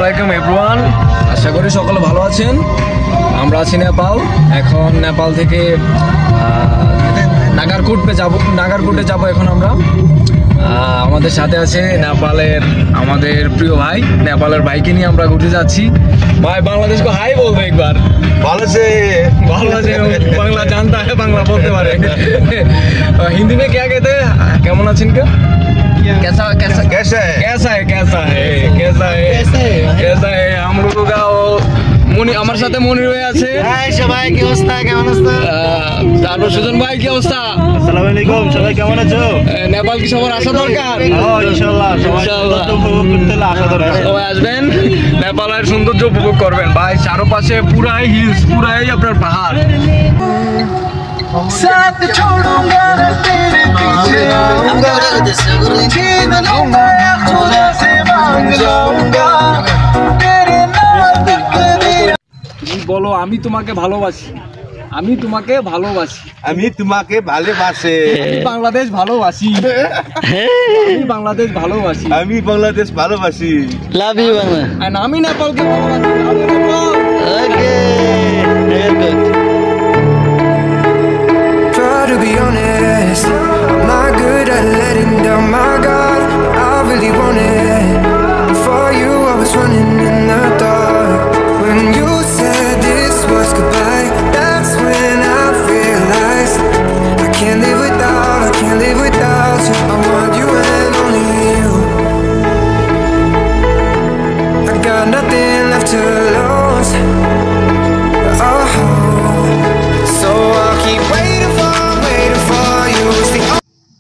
আলাইকুম এভরিওয়ান, আশা করি সকলে ভালো আছেন। আমরা আছি নেপাল। এখন নেপাল থেকে নাগারকোটে যাব এখন আমরা। আমাদের সাথে আছে নেপালের আমাদের প্রিয় ভাই, নেপালের ভাইকে নিয়ে আমরা ঘুরতে যাচ্ছি। ভাই বাংলাদেশ को हाय बोल दो एक बार। ভালো আছে बांग्ला जानता है, बांग्ला बोलते पारे। हिंदी में क्या कहते हैं? কেমন আছেন কে? कैसा कैसा कैसा है कैसा है कैसा है कैसा है कैसा है हम लोगों का মনি আমার সাথে মনির ভাই আছে। হাই সবাই, কি অবস্থা? কেমন আছেন? তারপর সুজন ভাই, কি অবস্থা? আসসালামু আলাইকুম, সবাই কেমন আছো? নেপাল কি সবার আসা দরকার? ইনশাআল্লাহ সবাই উপভোগ করতে আসা দরকার। সবাই আসবেন, নেপালের সৌন্দর্য উপভোগ করবেন। ভাই চারপাশে পুরাই হিলস, পুরাই আপনার পাহাড়। साथ छोड़ूंगा न तेरे पीछे आऊंगा, छीन लूंगा या खुदा से मांग जाऊंगा तेरे नाम तेरे। তুমি বলো আমি তোমাকে ভালোবাসি, আমি তোমাকে ভালোবাসি, আমি তোমাকে ভালোবাসি, আমি বাংলাদেশ ভালোবাসি, আমি বাংলাদেশ ভালোবাসি, আমি বাংলাদেশ ভালোবাসি। Love you Bangla. আর আমি নেপালকে ভালোবাসি। আমি Nepal. Okay, very good. To be honest, I'm not good at letting down my guard. I really want it. Before you, I was running in the dark. When you said this was goodbye, that's when I realized I can't live without you. I want you and only you. I got nothing left to lose. Oh, so I'll keep waiting for you.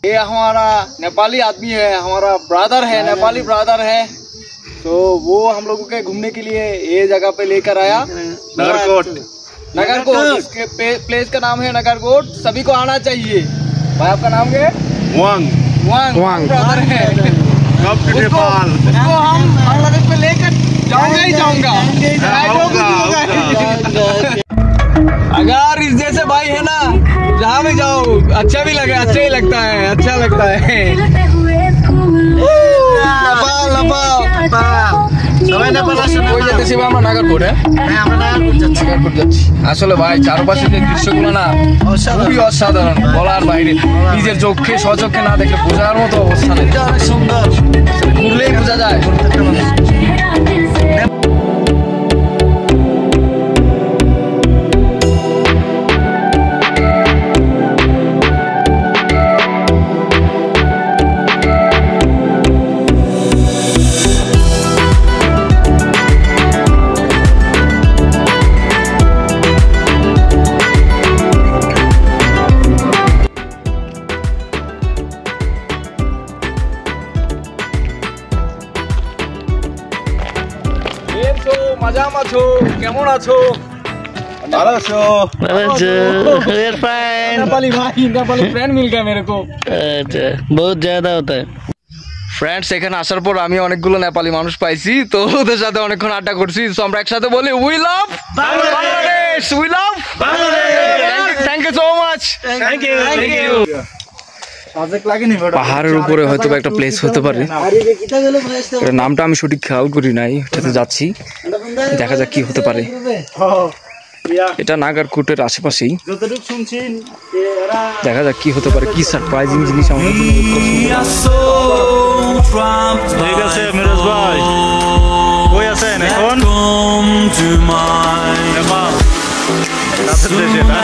ये हमारा नेपाली आदमी है, हमारा brother है, Nepali brother है। तो वो हम लोगों के घूमने के लिए ये जगह पे लेकर आया। नगरकोट, इसके प्लेस का नाम है नगरकोट। सभी को आना चाहिए। भाई आपका नाम क्या है? वांग ब्रदर है। कब टू नेपाल? उसको हम बांग्लादेश में लेकर जाऊंगा ही जाऊंगा। अगर इस जैसे भाई है ना, जहाँ भी जाओ अच्छा भी लगे, अच्छा ही लगता है, अच्छा लगता है। সবাই নেপাল আসুন। ওই যেতেছি আমরা নাগারকোট। আমরা নাগারকোট যাচ্ছি। আসলে ভাই চারপাশে যে দৃশ্যগুলো না খুবই অসাধারণ, বলার বাইরে। নিজের চোখে স্বচক্ষে না দেখলে বোঝার মতো অবস্থা নেই। অনেক সুন্দর, ঘুরলেই বোঝা যায়। কেমন আছো? ভালো আছো? Where fine. नेपाली भाई, नेपाली फ्रेंड मिल गया मेरे को। अच्छा, बहुत ज्यादा होता है। ফ্রেন্ডস, এখানে আসার পর আমি অনেকগুলো নেপালি মানুষ পাইছি, তো ওদের সাথে অনেকক্ষণ আড্ডা করছি। তো আমরা একসাথে বলি we love Bangladesh, we love Bangladesh. Thank you so much. Thank you. পাহাড়ের উপরে হয়তো একটা প্লেস হতে পারে, নামটা আমি সঠিক খেয়াল করি নাই। ওটাতে যাচ্ছি, দেখা যাক কি হতে পারে। এটা নাগারকোটের আশেপাশেই, দেখা যাক কি হতে পারে, কি সারপ্রাইজিং জিনিস আমাদের জন্য। ঠিক আছে মিরাজ ভাই, কই আছেন এখন? নেপাল কাছের দেশে না?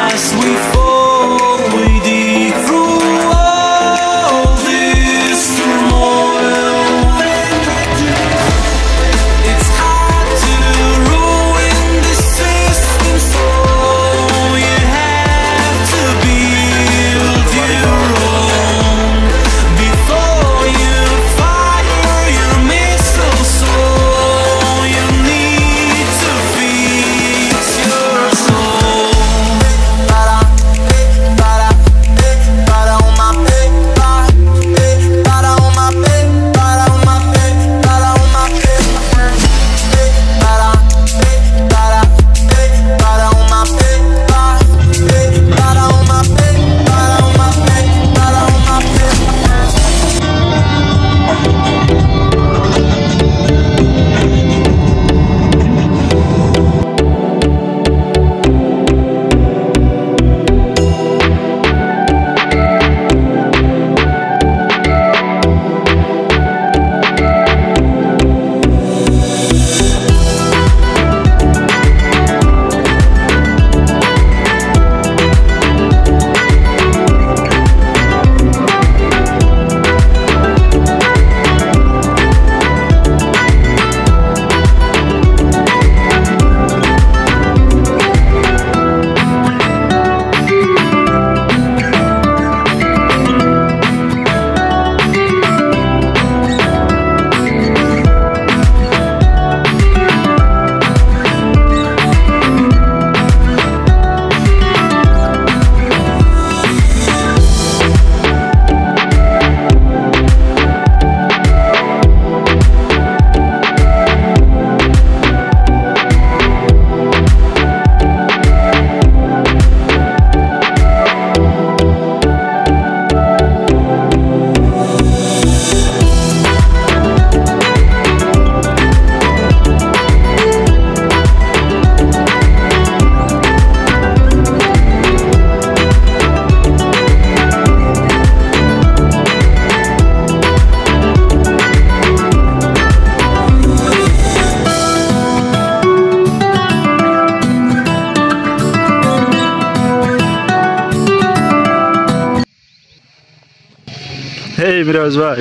এই মিরাজ ভাই,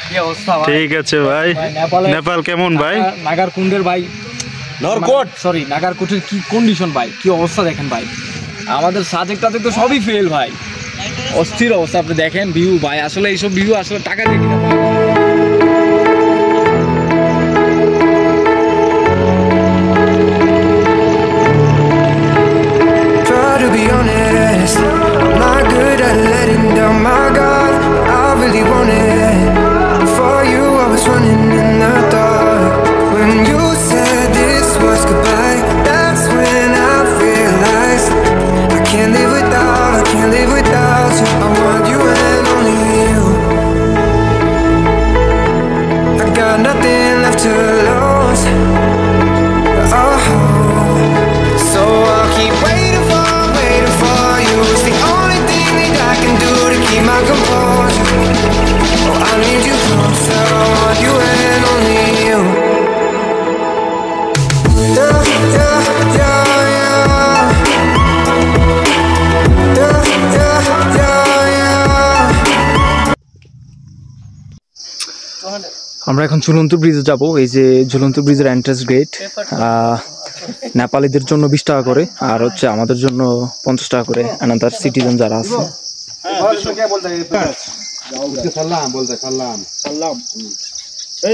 কি অবস্থা ভাই? ঠিক আছে ভাই। নেপালে নেপাল কেমন ভাই? নাগারকুন্ডের ভাই, সরি নাগারকুটের কি কন্ডিশন ভাই, কি অবস্থা দেখেন ভাই। আমাদের সাজেকটাতে তো সবই ফেল ভাই, অস্থির অবস্থা। আপনি দেখেন ভিউ ভাই, আসলে এইসব ভিউ আসলে টাকা দিয়ে কিনা ভাই। Try to be honest, I'm not good at letting down my guard. I really wanted. Before you, I was running in the dark. When you said this was goodbye, that's when I realized I can't live without you. I want you and only you. I got nothing left to lose. Oh, so I'll keep waiting for you. It's the only thing that I can do to keep my composure. Oh, I need you closer. I want you and only you. Yeah, yeah, yeah, yeah. Yeah, yeah, yeah, yeah. আমরা এখন ঝুলন্ত ব্রিজে যাব। এই যে ঝুলন্ত ব্রিজের entrance gate, নেপালিদের জন্য 20 টাকা করে, আর হচ্ছে আমাদের জন্য 50 টাকা করে, অ্যানাদার সিটিজেন যারা আছে।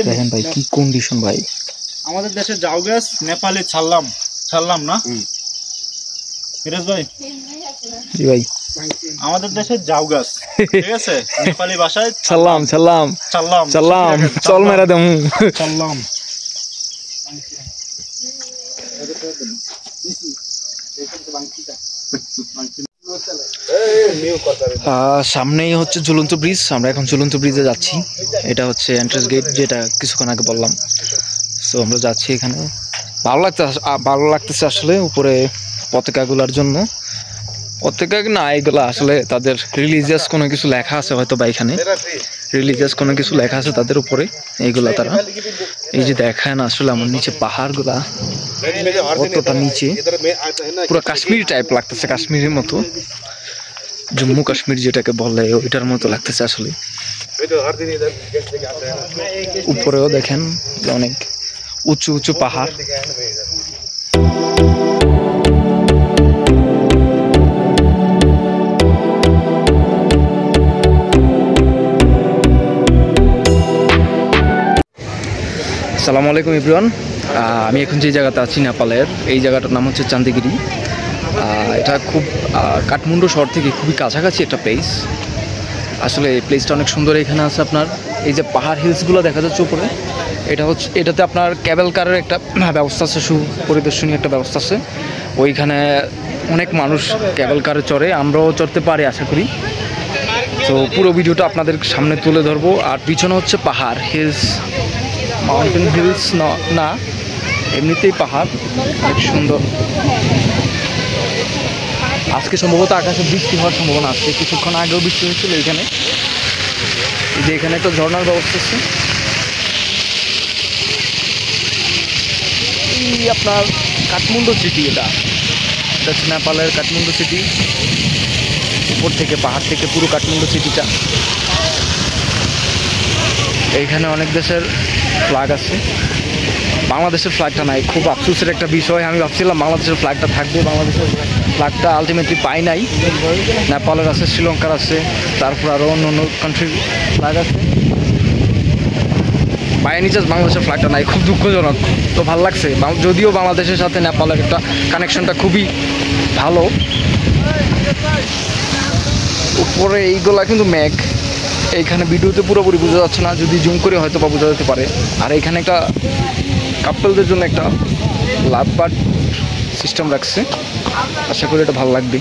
দেখেন ভাই কি কন্ডিশন ভাই। আমাদের দেশে জাউ গাছ, নেপালে ছাড়লাম না মিরাজ ভাই? জি ভাই, আমাদের দেশে জাউ গাছ, ঠিক আছে? নেপালি ভাষায় ছাড়লাম চল মেরা দেমু। ছাড়লাম। সামনেই হচ্ছে ঝুলন্ত ব্রিজ, আমরা এখন ঝুলন্ত ব্রিজে যাচ্ছি। এটা হচ্ছে এন্ট্রান্স গেট, যেটা কিছুক্ষণ আগে বললাম। সো আমরা যাচ্ছি এখানে। ভালো লাগতেছে আসলে উপরে পতাকাগুলোর জন্য। পতাকা না, এগুলো আসলে তাদের রিলিজিয়াস কোনো কিছু লেখা আছে হয়তো বা, এখানে রিলিজিয়াস কোনো কিছু লেখা আছে তাদের উপরে, এইগুলা তারা। এই যে দেখেন আসলে আমার নিচে পাহাড়গুলা কতটা নিচে, পুরো কাশ্মীর টাইপ লাগতেছে, কাশ্মীরের মতো, জম্মু কাশ্মীর যেটাকে বলে ওইটার মতো লাগতেছে আসলে। উপরেও দেখেন অনেক উঁচু উঁচু পাহাড়। আসসালামু আলাইকুম এভরিওয়ান। আমি এখন যে জায়গাতে আছি নেপালের, এই জায়গাটার নাম হচ্ছে চান্দিগিরি। এটা খুব কাঠমান্ডু শহর থেকে খুবই কাছাকাছি একটা প্লেস। আসলে এই প্লেসটা অনেক সুন্দর। এখানে আছে আপনার এই যে পাহাড় হিলসগুলো দেখা যাচ্ছে উপরে, এটাতে আপনার ক্যাবেল কারের একটা ব্যবস্থা আছে, সুপরিদর্শনী একটা ব্যবস্থা আছে। ওইখানে অনেক মানুষ ক্যাবেল কারে চড়ে, আমরাও চড়তে পারি আশা করি। তো পুরো ভিডিওটা আপনাদের সামনে তুলে ধরবো। আর পিছনে হচ্ছে পাহাড়, হিলস, মাউন্টেন হিলস না, এমনিতেই পাহাড়, অনেক সুন্দর। আজকে সম্ভবত আকাশে বৃষ্টি হওয়ার সম্ভাবনা আছে, কিছুক্ষণ আগেও বৃষ্টি হয়েছিল এখানে। এই যে এখানে একটা ঝর্ণার ব্যবস্থা আছে। এই আপনার কাঠমান্ডু সিটি, এটা হচ্ছে নেপালের কাঠমান্ডু সিটি। উপর থেকে পাহাড় থেকে পুরো কাঠমান্ডু সিটিটা। এইখানে অনেক দেশের ফ্ল্যাগ আছে, বাংলাদেশের ফ্ল্যাগটা নাই, খুব আফসোসের একটা বিষয়। আমি ভাবছিলাম বাংলাদেশের ফ্ল্যাগটা থাকবে, বাংলাদেশের ফ্ল্যাগটা আলটিমেটলি পাই নাই। নেপালের আছে, শ্রীলঙ্কার আছে, তারপর আরও অন্য অন্য কান্ট্রির ফ্ল্যাগ আছে, বাই এনি চান্স বাংলাদেশের ফ্ল্যাগটা নাই, খুব দুঃখজনক। তো ভালো লাগছে, যদিও বাংলাদেশের সাথে নেপালের একটা কানেকশনটা খুবই ভালো। উপরে এইগুলা কিন্তু মেঘ, এইখানে ভিডিওতে পুরোপুরি বোঝা যাচ্ছে না, যদি জুম করে হয়তো বা বোঝা যেতে পারে। আর এইখানে একটা কাপলদের জন্য একটা লাভ বার্ড সিস্টেম রাখছে, আশা করি এটা ভালো লাগবে।